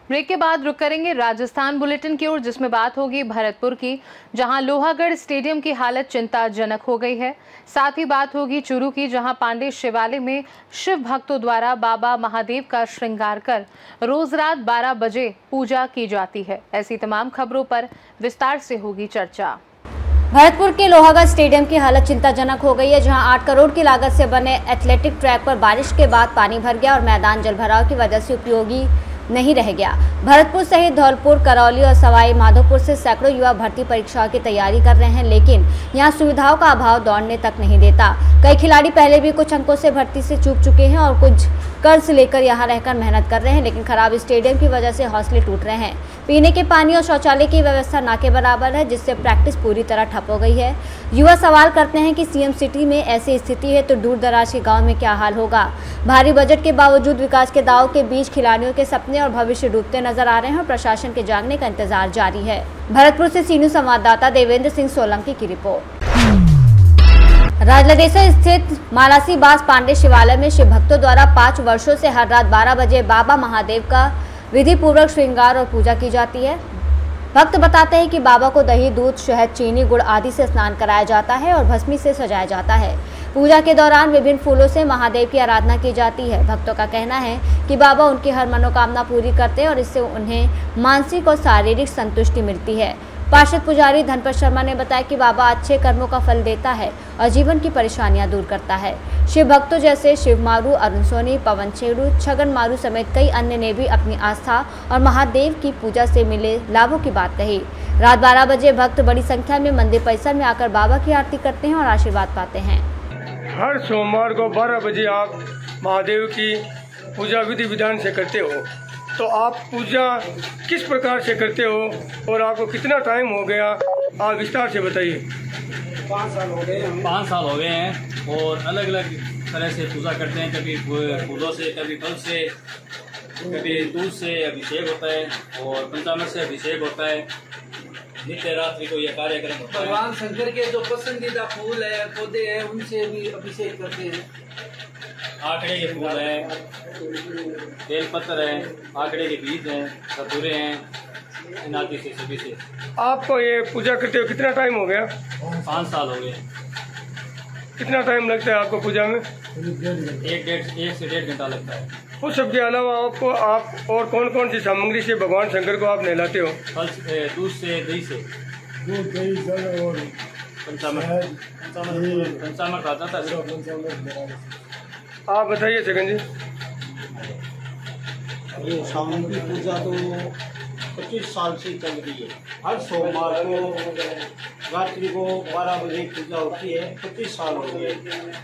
Break के बाद रुक करेंगे राजस्थान बुलेटिन की ओर, जिसमें बात होगी भरतपुर की, जहां लोहागढ़ स्टेडियम की हालत चिंताजनक हो गई है। साथ ही बात होगी चूरू की, जहां पांडे शिवालय में शिव भक्तों द्वारा बाबा महादेव का श्रृंगार कर रोज रात 12 बजे पूजा की जाती है। ऐसी तमाम खबरों पर विस्तार से होगी चर्चा। भरतपुर के लोहागढ़ स्टेडियम की हालत चिंताजनक हो गई है, जहां 8 करोड़ की लागत से बने एथलेटिक ट्रैक पर बारिश के बाद पानी भर गया और मैदान जलभराव की वजह से उपयोगी नहीं रह गया। भरतपुर सहित धौलपुर, करौली और सवाई माधोपुर से सैकड़ों युवा भर्ती परीक्षाओं की तैयारी कर रहे हैं, लेकिन यहां सुविधाओं का अभाव दौड़ने तक नहीं देता। कई खिलाड़ी पहले भी कुछ अंकों से भर्ती से चूक चुके हैं और कुछ कर्ज लेकर यहां रहकर मेहनत कर रहे हैं, लेकिन खराब स्टेडियम की वजह से हौसले टूट रहे हैं। पीने के पानी और शौचालय की व्यवस्था ना के बराबर है, जिससे प्रैक्टिस पूरी तरह ठप हो गई है। युवा सवाल करते हैं कि सीएम सिटी में ऐसी स्थिति है तो दूर दराज के गाँव में क्या हाल होगा। भारी बजट के बावजूद विकास के दावों के बीच खिलाड़ियों के सपने और भविष्य डूबते नजर आ रहे हैं और प्रशासन के जागने का इंतजार जारी है। भरतपुर से सीनू संवाददाता देवेंद्र सिंह सोलंकी की रिपोर्ट। राजलदेसा स्थित मालासी बास पांडे शिवालय में शिव भक्तों द्वारा 5 वर्षों से हर रात 12 बजे बाबा महादेव का विधि पूर्वक श्रृंगार और पूजा की जाती है। भक्त बताते हैं कि बाबा को दही, दूध, शहद, चीनी, गुड़ आदि से स्नान कराया जाता है और भस्मी से सजाया जाता है। पूजा के दौरान विभिन्न फूलों से महादेव की आराधना की जाती है। भक्तों का कहना है कि बाबा उनकी हर मनोकामना पूरी करते हैं और इससे उन्हें मानसिक और शारीरिक संतुष्टि मिलती है। पार्षद पुजारी धनपत शर्मा ने बताया कि बाबा अच्छे कर्मों का फल देता है और जीवन की परेशानियां दूर करता है। शिव भक्तों जैसे शिव मारू, अरुण सोनी, पवन चेड़ू, छगन मारू समेत कई अन्य ने भी अपनी आस्था और महादेव की पूजा से मिले लाभों की बात कही। रात 12 बजे भक्त बड़ी संख्या में मंदिर परिसर में आकर बाबा की आरती करते हैं और आशीर्वाद पाते हैं। हर सोमवार को 12 बजे आप महादेव की पूजा विधि विधान से करते हो, तो आप पूजा किस प्रकार से करते हो और आपको कितना टाइम हो गया, आप विस्तार से बताइए। 5 साल हो गए। 5 साल हो गए हैं और अलग अलग तरह से पूजा करते हैं। कभी फूलों से, कभी फल से, कभी दूध से अभिषेक होता है और पंचामृत से अभिषेक होता है। नित्य रात्रि को यह कार्यक्रम होता है। भगवान शंकर के जो पसंदीदा फूल है, पौधे हैं, उनसे भी अभिषेक करते हैं। आंकड़े के फूल हैं, बेलपत्र है, आंकड़े के बीज हैं, कपूरे हैं, नाती से सभी से। आपको ये पूजा करते हुए कितना टाइम हो गया? 5 साल हो गए। कितना टाइम लगता है आपको पूजा में? 1 से 1.5 घंटा लगता है। उस सब के अलावा आपको आप और कौन कौन सी सामग्री से भगवान शंकर को आप नहलाते हो? फल, दूध से, दही से, दूध, दही और पंचामृत आता था। आप बताइए छगन जी। ये सावन की पूजा तो 25 साल से चल रही है। हर सोमवार को रात्रि को 12 बजे पूजा होती है। 25 साल हो गए।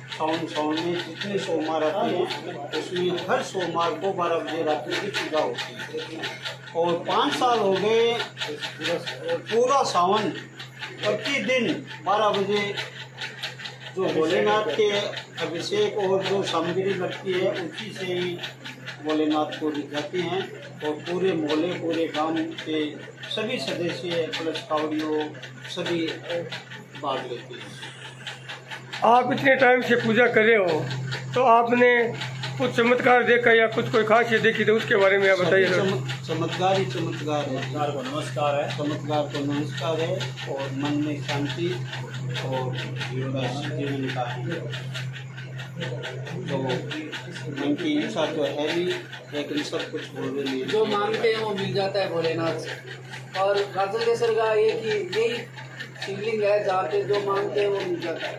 सावन में जितने सोमवार आते हैं उसमें हर सोमवार को 12 बजे रात्रि की पूजा होती है। और 5 साल हो गए पूरा सावन प्रतिदिन 12 बजे जो भोलेनाथ के अभिषेक और जो सामग्री लगती है उसी से ही भोलेनाथ को दिखाते हैं और पूरे मोहल्ले, पूरे गांव के सभी सदस्य प्लस कावड़ियों सभी भाग लेते हैं। आप इतने टाइम से पूजा कर रहे हो तो आपने कुछ चमत्कार देखा या कुछ कोई खासियत देखी तो उसके बारे में आप बताइए। चमत्कार ही चमत्कार है। चमत्कार को नमस्कार है। चमत्कार को नमस्कार है और मन में शांति और जीवन का तो मन की इच्छा तो है ही, लेकिन सब कुछ बोलने में जो मांगते हैं वो मिल जाता है भोलेनाथ से। और राजलदेसर का यही शिवलिंग है जहाँ पे जो मांगते हैं वो मिल जाता है।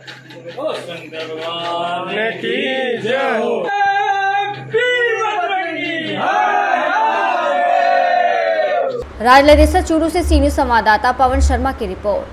ओ शंकर भगवान की जय हो। राजलदेसा चूरू से सीनियर संवाददाता पवन शर्मा की रिपोर्ट।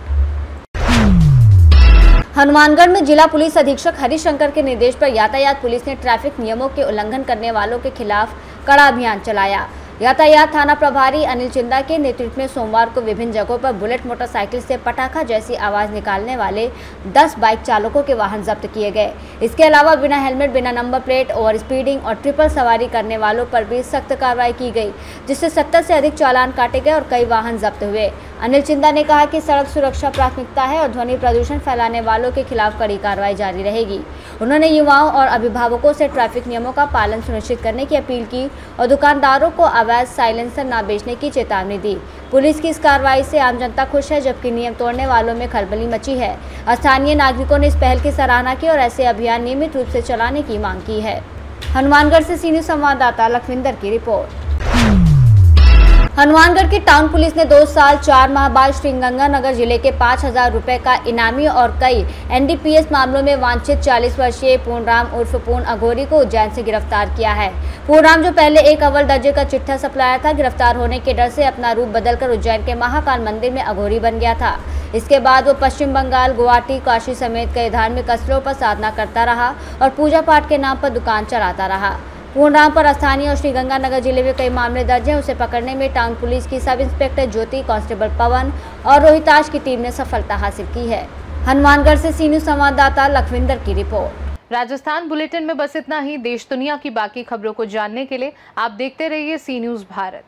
हनुमानगढ़ में जिला पुलिस अधीक्षक हरिशंकर के निर्देश पर यातायात पुलिस ने ट्रैफिक नियमों के उल्लंघन करने वालों के खिलाफ कड़ा अभियान चलाया। यातायात थाना प्रभारी अनिल चिंदा के नेतृत्व में सोमवार को विभिन्न जगहों पर बुलेट मोटरसाइकिल से पटाखा जैसी आवाज निकालने वाले 10 बाइक चालकों के वाहन जब्त किए गए। इसके अलावा बिना हेलमेट, बिना नंबर प्लेट, ओवर स्पीडिंग और ट्रिपल सवारी करने वालों पर भी सख्त कार्रवाई की गई, जिससे 70 से अधिक चालान काटे गए और कई वाहन जब्त हुए। अनिल चिंदा ने कहा कि सड़क सुरक्षा प्राथमिकता है और ध्वनि प्रदूषण फैलाने वालों के खिलाफ कड़ी कार्रवाई जारी रहेगी। उन्होंने युवाओं और अभिभावकों से ट्रैफिक नियमों का पालन सुनिश्चित करने की अपील की और दुकानदारों को अवैध साइलेंसर न बेचने की चेतावनी दी। पुलिस की इस कार्रवाई से आम जनता खुश है, जबकि नियम तोड़ने वालों में खलबली मची है। स्थानीय नागरिकों ने इस पहल की सराहना की और ऐसे अभियान नियमित रूप से चलाने की मांग की है। हनुमानगढ़ से सी न्यूज़ संवाददाता लखविंदर की रिपोर्ट। हनुमानगढ़ की टाउन पुलिस ने 2 साल 4 माह बाद श्रीगंगानगर जिले के 5,000 रुपए का इनामी और कई एनडीपीएस मामलों में वांछित 40 वर्षीय पूर्णराम उर्फ पूर्ण अघोरी को उज्जैन से गिरफ्तार किया है। पूर्णराम, जो पहले एक अव्वल दर्जे का चिट्ठा सप्लायर था, गिरफ्तार होने के डर से अपना रूप बदलकर उज्जैन के महाकाल मंदिर में अघोरी बन गया था। इसके बाद वो पश्चिम बंगाल, गुवाहाटी, काशी समेत कई धार्मिक स्थलों पर साधना करता रहा और पूजा पाठ के नाम पर दुकान चलाता रहा। पूर्णराम पर स्थानीय और श्रीगंगानगर जिले में कई मामले दर्ज हैं। उसे पकड़ने में टाउन पुलिस की सब इंस्पेक्टर ज्योति, कांस्टेबल पवन और रोहिताश की टीम ने सफलता हासिल की है। हनुमानगढ़ से सी न्यूज़ संवाददाता लखविंदर की रिपोर्ट। राजस्थान बुलेटिन में बस इतना ही। देश दुनिया की बाकी खबरों को जानने के लिए आप देखते रहिए सी न्यूज़ भारत।